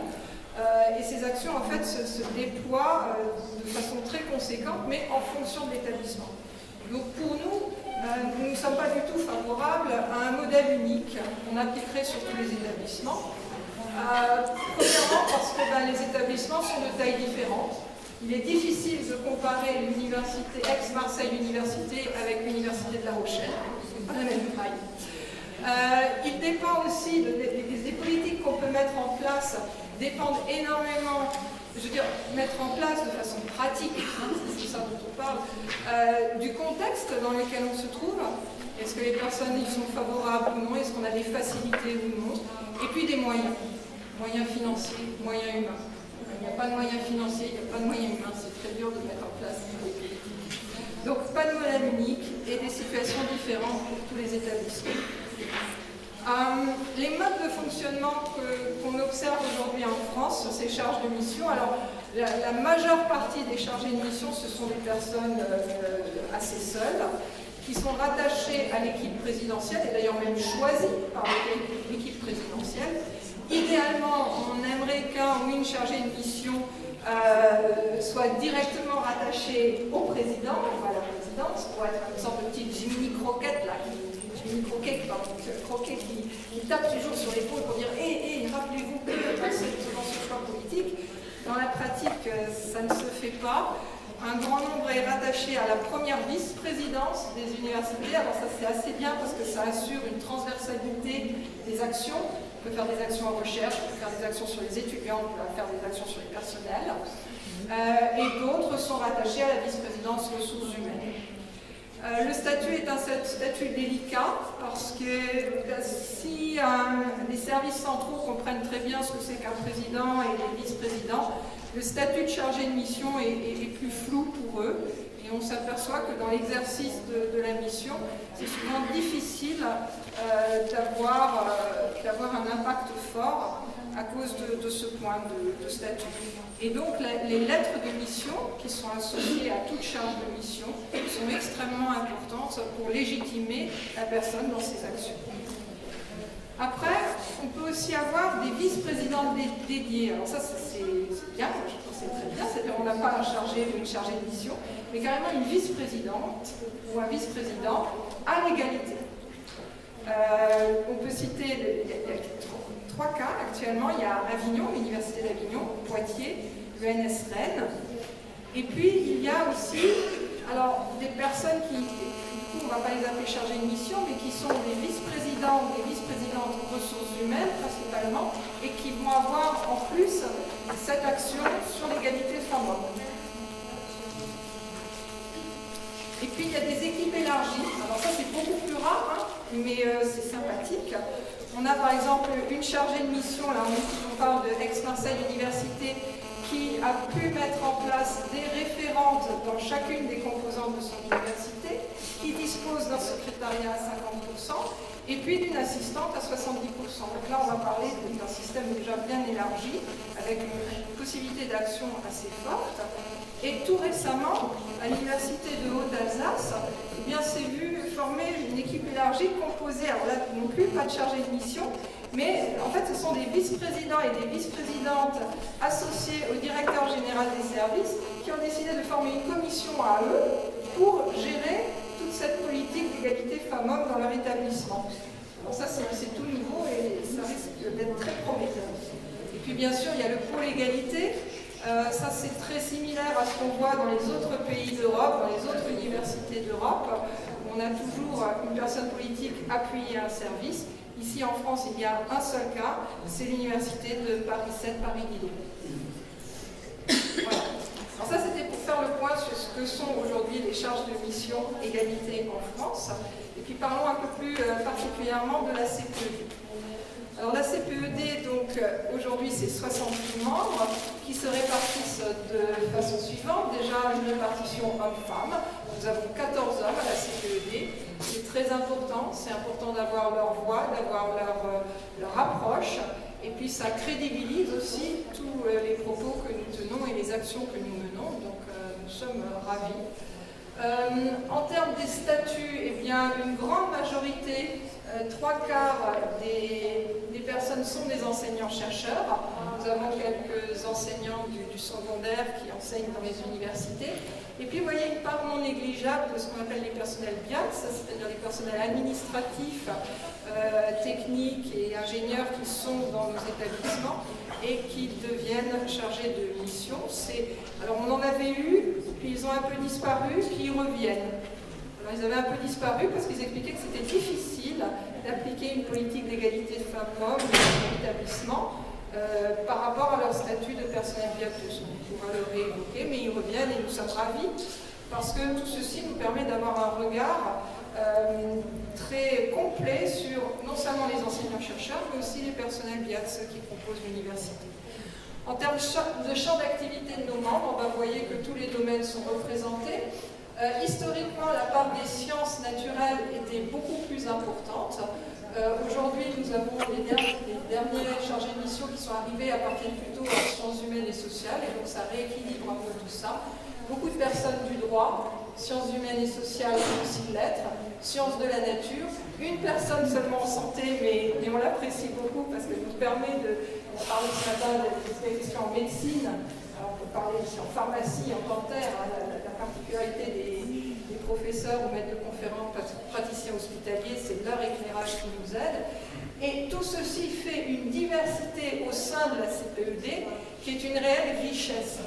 Et ces actions, en fait, se déploient de façon très conséquente, mais en fonction de l'établissement. Donc pour nous, nous ne sommes pas du tout favorables à un modèle unique qu'on appliquerait sur tous les établissements. Premièrement parce que les établissements sont de tailles différentes. Il est difficile de comparer l'université ex-Marseille Université avec l'université de La Rochelle. C'est pas la même taille. Il dépend aussi des politiques qu'on peut mettre en place dépendent énormément, je veux dire, mettre en place de façon pratique, c'est ça dont on parle, du contexte dans lequel on se trouve. Est-ce que les personnes y sont favorables ou non? Est-ce qu'on a des facilités ou non? Et puis des moyens financiers, moyens humains. Il n'y a pas de moyens financiers, il n'y a pas de moyens humains, c'est très dur de mettre en place des politiques. Donc pas de modèle unique et des situations différentes pour tous les établissements. Les modes de fonctionnement qu'on observe aujourd'hui en France sur ces charges de mission, alors la majeure partie des chargés de mission, ce sont des personnes assez seules, qui sont rattachées à l'équipe présidentielle, et d'ailleurs même choisies par l'équipe présidentielle. Idéalement, on aimerait qu'un ou une chargée de mission soit directement rattachée au président, ou à la présidence, pour être une sorte de petite Jiminy Croquette, là, Croquet qui tape toujours sur l'épaule pour dire « Hé, rappelez-vous que dans ce choix politique », dans la pratique, ça ne se fait pas. Un grand nombre est rattaché à la première vice-présidence des universités. Alors ça, c'est assez bien parce que ça assure une transversalité des actions. On peut faire des actions en recherche, on peut faire des actions sur les étudiants, on peut faire des actions sur les personnels. Et d'autres sont rattachés à la vice-présidence ressources humaines. Le statut est un statut délicat parce que si les services centraux comprennent très bien ce que c'est qu'un président et des vice-présidents, le statut de chargé de mission est plus flou pour eux. Et on s'aperçoit que dans l'exercice de la mission, c'est souvent difficile d'avoir un impact fort à cause de ce point de statut. Et donc les lettres de mission qui sont associées à toute charge de mission sont extrêmement importantes pour légitimer la personne dans ses actions. Après, on peut aussi avoir des vice-présidents dédiés. Alors ça, c'est bien, je trouve que c'est très bien, c'est-à-dire on n'a pas un chargé ou une chargée de mission, mais carrément une vice-présidente ou un vice-président à l'égalité. On peut citer, il y a 3 cas actuellement, il y a Avignon, l'Université d'Avignon, Poitiers, l'ENS Rennes, et puis il y a aussi des personnes qui, on ne va pas les appeler chargés de mission, mais qui sont des vice-présidents ou des vice-présidentes ressources humaines principalement, et qui vont avoir en plus cette action sur l'égalité femmes-hommes. Et puis il y a des équipes élargies, alors ça c'est beaucoup plus rare, mais c'est sympathique. On a par exemple une chargée de mission, là on parle de Aix-Marseille Université, qui a pu mettre en place des référentes dans chacune des composantes de son université, qui dispose d'un secrétariat à 50%, et puis d'une assistante à 70%. Donc là, on va parler d'un système déjà bien élargi, avec une possibilité d'action assez forte. Et tout récemment, à l'Université de Haute-Alsace, s'est vu former une équipe élargie composée, alors là non plus, pas de chargé de mission, mais en fait ce sont des vice-présidents et des vice-présidentes associés au directeur général des services qui ont décidé de former une commission à eux pour gérer toute cette politique d'égalité femmes-hommes dans leur établissement. Alors ça c'est tout nouveau et ça risque d'être très prometteur. Et puis bien sûr il y a le pôle égalité. Ça c'est très similaire à ce qu'on voit dans les autres pays d'Europe, dans les autres universités d'Europe. On a toujours une personne politique appuyée à un service. Ici en France, il y a un seul cas, c'est l'université de Paris 7, Paris Diderot. Voilà. Alors ça c'était pour faire le point sur ce que sont aujourd'hui les charges de mission égalité en France. Et puis parlons un peu plus particulièrement de la CPED. Alors la CPED, donc aujourd'hui c'est 68 membres qui se répartissent de façon suivante. Déjà une répartition homme-femme. Nous avons 14 hommes à la CPED. C'est très important, c'est important d'avoir leur voix, d'avoir leur approche. Et puis ça crédibilise aussi tous les propos que nous tenons et les actions que nous menons. Donc nous sommes ravis. En termes des statuts, eh bien, une grande majorité, 3/4 des personnes sont des enseignants-chercheurs. Nous avons quelques enseignants du secondaire qui enseignent dans les universités. Et puis, vous voyez une part non négligeable de ce qu'on appelle les personnels BIAT, c'est-à-dire les personnels administratifs, techniques et ingénieurs qui sont dans nos établissements et qui deviennent chargés de mission. Alors, on en avait eu, puis ils ont un peu disparu, puis ils reviennent. Alors, ils avaient un peu disparu parce qu'ils expliquaient que c'était difficile d'appliquer une politique d'égalité de femmes-hommes dans l'établissement par rapport à leur statut de personnel BIATUS. On pourra le réévoquer, mais ils reviennent et nous sommes ravis parce que tout ceci nous permet d'avoir un regard très complet sur non seulement les enseignants-chercheurs, mais aussi les personnels BIATS qui composent l'université. En termes de champ d'activité de nos membres, vous voyez que tous les domaines sont représentés. Historiquement, la part des sciences naturelles était beaucoup plus importante. Aujourd'hui, nous avons les derniers chargés de mission qui sont arrivés à partir plutôt aux sciences humaines et sociales, et donc ça rééquilibre un peu tout ça. Beaucoup de personnes du droit, sciences humaines et sociales, aussi lettres, sciences de la nature. Une personne seulement en santé, mais on l'apprécie beaucoup parce qu'elle nous permet on parlait ce matin des questions en médecine, alors on peut parler aussi en pharmacie, en dentaire, la particularité des professeurs ou maîtres de conférences, praticiens hospitaliers, c'est leur éclairage qui nous aide. Et tout ceci fait une diversité au sein de la CPED qui est une réelle richesse.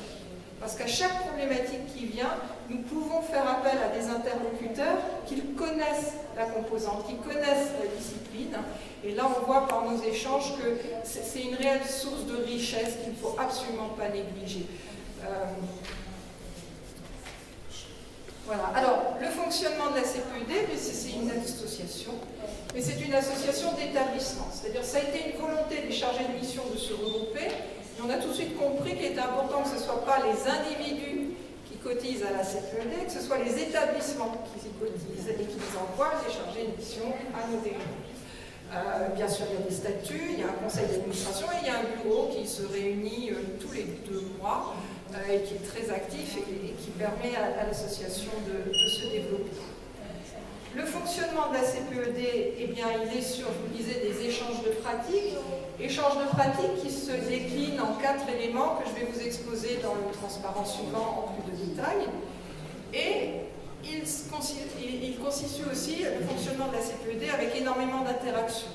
Parce qu'à chaque problématique qui vient, nous pouvons faire appel à des interlocuteurs qui connaissent la composante, qui connaissent la discipline. Et là, on voit par nos échanges que c'est une réelle source de richesse qu'il ne faut absolument pas négliger. Voilà. Alors, le fonctionnement de la CPED, c'est une association, mais c'est une association d'établissement. C'est-à-dire ça a été une volonté des chargés de mission de se regrouper, et on a tout de suite compris qu'il était important que ce ne soient pas les individus qui cotisent à la CPED, que ce soit les établissements qui y cotisent et qui envoient les chargés de mission à nos réunions. Bien sûr, il y a des statuts, il y a un conseil d'administration et il y a un bureau qui se réunit tous les 2 mois et qui est très actif et qui permet à l'association de se développer. Le fonctionnement de la CPED, eh bien, il est sur, je vous disais, des échanges de pratiques qui se déclinent en 4 éléments que je vais vous exposer dans le transparent suivant en plus de détails. Et il constitue aussi le fonctionnement de la CPED avec énormément d'interactions.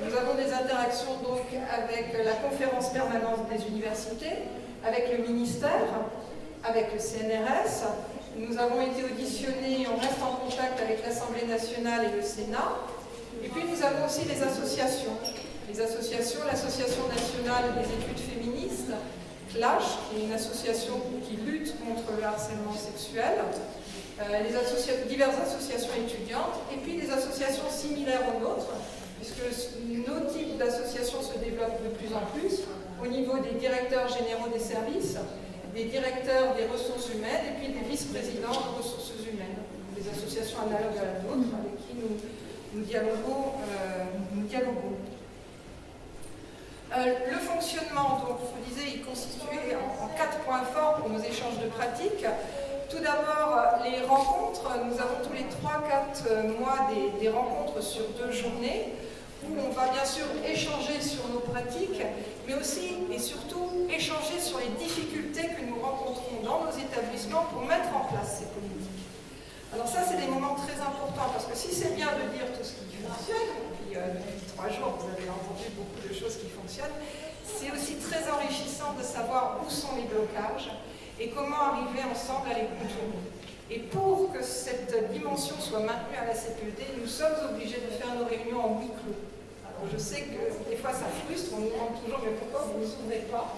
Nous avons des interactions donc avec la conférence permanente des universités, avec le ministère, avec le CNRS. Nous avons été auditionnés, on reste en contact avec l'Assemblée nationale et le Sénat. Et puis nous avons aussi les associations. L'Association nationale des études féministes, CLASH, qui est une association qui lutte contre le harcèlement sexuel, diverses associations étudiantes, et puis des associations similaires aux nôtres, puisque nos types d'associations se développent de plus en plus au niveau des directeurs généraux des services, des directeurs des ressources humaines, et puis des vice-présidents des ressources humaines, des associations analogues à la nôtre, avec qui nous dialoguons. Le fonctionnement, donc, je vous disais, il constituait en 4 points forts pour nos échanges de pratiques. Tout d'abord, les rencontres. Nous avons tous les 3-4 mois des rencontres sur 2 journées où on va bien sûr échanger sur nos pratiques, mais aussi et surtout échanger sur les difficultés que nous rencontrons dans nos établissements pour mettre en place ces politiques. Alors ça, c'est des moments très importants, parce que si c'est bien de dire tout ce qui fonctionne, et puis depuis 3 jours, vous avez entendu beaucoup de choses qui fonctionnent, c'est aussi très enrichissant de savoir où sont les blocages et comment arriver ensemble à les contourner. Et pour que cette dimension soit maintenue à la CPED, nous sommes obligés de faire nos réunions en huis clos. Alors je sais que des fois ça frustre, on nous demande toujours mais pourquoi vous ne vous ouvrez pas.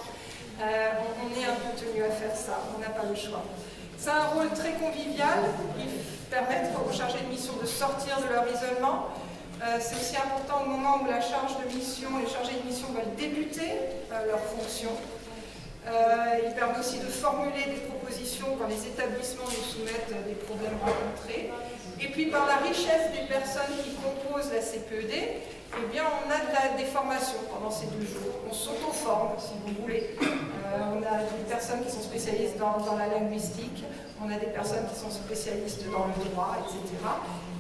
On est un peu tenu à faire ça, on n'a pas le choix. C'est un rôle très convivial, il permet aux chargés de mission de sortir de leur isolement. C'est aussi important au moment où la charge de mission, les chargés de mission veulent débuter leur fonction. Il permet aussi de formuler des propositions quand les établissements nous soumettent des problèmes rencontrés. Et puis par la richesse des personnes qui composent la CPED, eh bien, on a des formations pendant ces 2 jours. On s'auto-forme, si vous voulez. On a des personnes qui sont spécialistes dans la linguistique, on a des personnes qui sont spécialistes dans le droit, etc.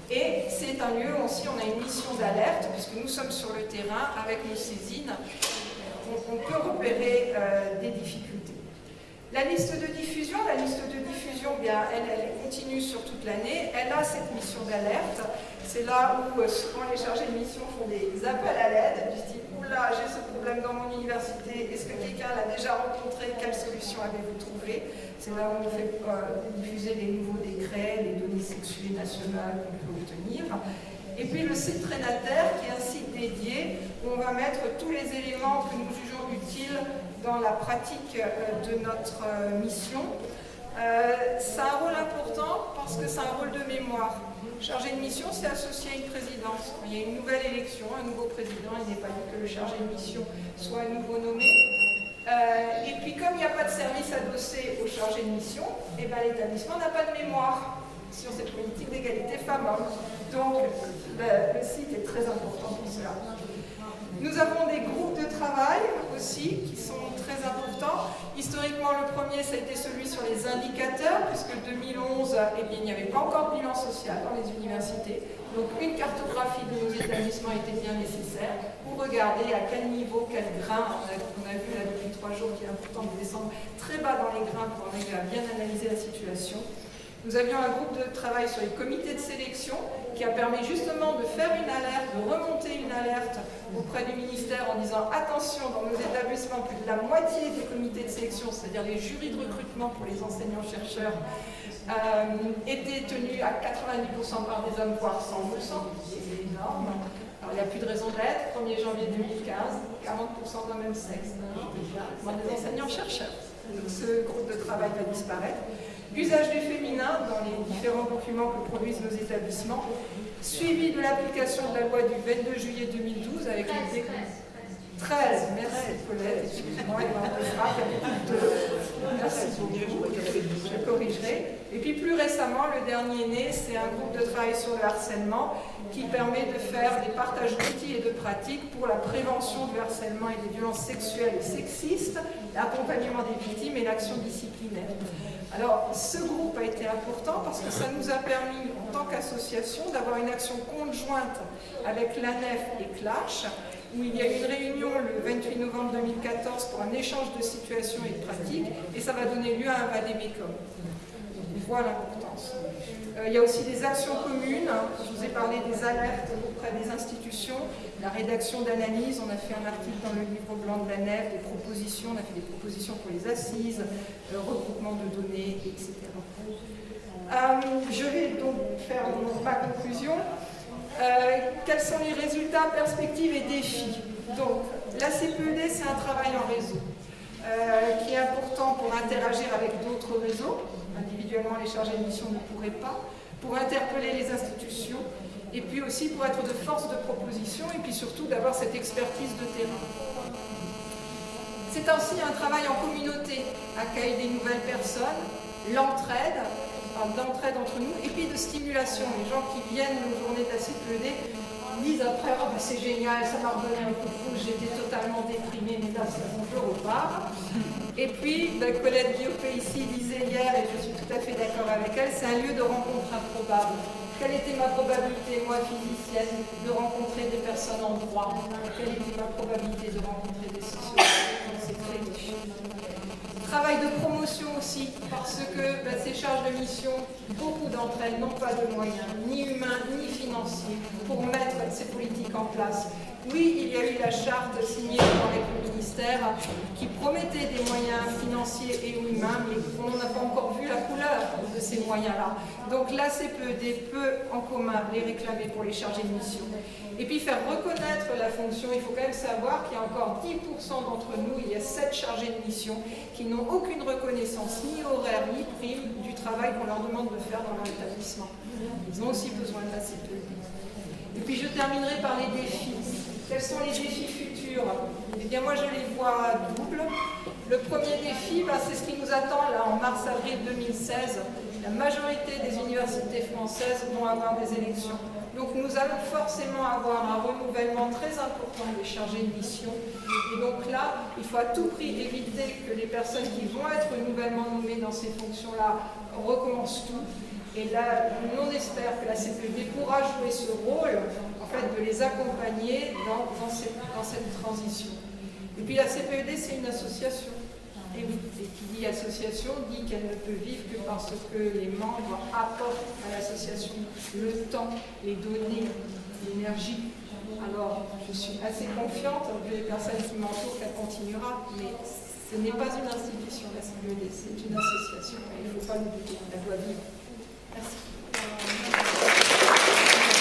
Et c'est un lieu aussi, on a une mission d'alerte, puisque nous sommes sur le terrain avec nos saisines. On peut repérer des difficultés. La liste de diffusion, bien, elle continue sur toute l'année. Elle a cette mission d'alerte. C'est là où souvent les chargés de mission font des appels à l'aide. Ils se disent, oula, j'ai ce problème dans mon université, est-ce que quelqu'un l'a déjà rencontré? Quelle solution avez-vous trouvé? C'est là où on fait diffuser les nouveaux décrets, les données sexuées nationales qu'on peut obtenir. Et puis le site Trénataire, qui est un site dédié où on va mettre tous les éléments que nous jugeons utiles dans la pratique de notre mission. C'est un rôle important parce que c'est un rôle de mémoire. Chargé de mission, c'est associé à une présidence. Quand il y a une nouvelle élection, un nouveau président, il n'est pas dit que le chargé de mission soit à nouveau nommé. Et puis comme il n'y a pas de service adossé au chargé de mission, eh ben, l'établissement n'a pas de mémoire sur cette politique d'égalité femmes-hommes. Donc le site est très important pour cela. Nous avons des groupes de travail aussi qui sont très importants. Historiquement, le premier, ça a été celui sur les indicateurs, puisque 2011, eh bien, il n'y avait pas encore de bilan social dans les universités. Donc une cartographie de nos établissements était bien nécessaire pour regarder à quel niveau, quel grain. On a vu là depuis 3 jours qu'il est important de descendre très bas dans les grains pour arriver à bien analyser la situation. Nous avions un groupe de travail sur les comités de sélection qui a permis justement de faire une alerte, de remonter une alerte auprès du ministère en disant attention, dans nos établissements, plus de la moitié des comités de sélection, c'est-à-dire les jurys de recrutement pour les enseignants-chercheurs, étaient tenus à 90% par des hommes, voire 100%, c'est énorme. Alors, il n'y a plus de raison d'être, 1er janvier 2015, 40% d'un même sexe, moins des enseignants-chercheurs. Donc, ce groupe de travail va disparaître. Usage du féminin dans les différents documents que produisent nos établissements, suivi de l'application de la loi du 22 juillet 2012 avec une 13, merci Colette, excuse-moi, il y a un peu de frappe, merci beaucoup, je corrigerai. Et puis plus récemment, le dernier né, c'est un groupe de travail sur le harcèlement qui permet de faire des partages d'outils et de pratiques pour la prévention du harcèlement et des violences sexuelles et sexistes, l'accompagnement des victimes et l'action disciplinaire. Alors, ce groupe a été important parce que ça nous a permis, en tant qu'association, d'avoir une action conjointe avec l'ANEF et CLASH, où il y a eu une réunion le 28 novembre 2014 pour un échange de situations et de pratiques, et ça va donner lieu à un vadémécum. On voit l'importance. Il y a aussi des actions communes. Je vous ai parlé des alertes auprès des institutions, la rédaction d'analyses. On a fait un article dans le livre blanc de l'ANEF, des propositions, on a fait des propositions pour les assises, regroupement de données, etc. Je vais donc faire ma conclusion. Quels sont les résultats, perspectives et défis? Donc, la CPED, c'est un travail en réseau qui est important pour interagir avec d'autres réseaux. Individuellement, les chargés de mission ne pourraient pas, pour interpeller les institutions, et puis aussi pour être de force de proposition, et puis surtout d'avoir cette expertise de terrain. C'est aussi un travail en communauté, accueil des nouvelles personnes, l'entraide, d'entraide entre nous, et puis de stimulation. Les gens qui viennent aux journées de la CPED disent après « Oh, ben c'est génial, ça m'a redonné un coup de pouce, j'étais totalement déprimée, mais là c'est bon, je repars ». Et puis, Colette Guillaupé ici disait hier, et je suis tout à fait d'accord avec elle, c'est un lieu de rencontre improbable. Quelle était ma probabilité, moi physicienne, de rencontrer des personnes en droit? Quelle était ma probabilité de rencontrer des sociologues? C'est très riche. Travail de promotion aussi, parce que ces charges de mission, beaucoup d'entre elles n'ont pas de moyens, ni humains, ni financiers, pour mettre ces politiques en place. Oui, il y a eu la charte signée avec le ministère qui promettait des moyens financiers et humains, mais on n'a pas encore vu la couleur de ces moyens-là. Donc la CPED peut en commun les réclamer pour les chargés de mission. Et puis faire reconnaître la fonction, il faut quand même savoir qu'il y a encore 10% d'entre nous, il y a 7 chargés de mission qui n'ont aucune reconnaissance, ni horaire, ni prime du travail qu'on leur demande de faire dans leur établissement. Ils ont aussi besoin de la CPED. Et puis je terminerai par les défis. Quels sont les défis futurs? Eh bien moi je les vois doubles. Le premier défi, c'est ce qui nous attend là en mars-avril 2016. La majorité des universités françaises vont avoir des élections. Donc nous allons forcément avoir un renouvellement très important des chargés de mission. Et donc là, il faut à tout prix éviter que les personnes qui vont être nouvellement nommées dans ces fonctions-là recommencent tout. Et là, on espère que la CPED pourra jouer ce rôle, en fait, de les accompagner dans cette transition. Et puis la CPED, c'est une association. Et qui dit association dit qu'elle ne peut vivre que parce que les membres apportent à l'association le temps, les données, l'énergie. Alors, je suis assez confiante, vu les personnes qui m'entourent, qu'elle continuera, mais ce n'est pas une institution, la CPED, c'est une association, et il ne faut pas l'oublier, elle doit vivre.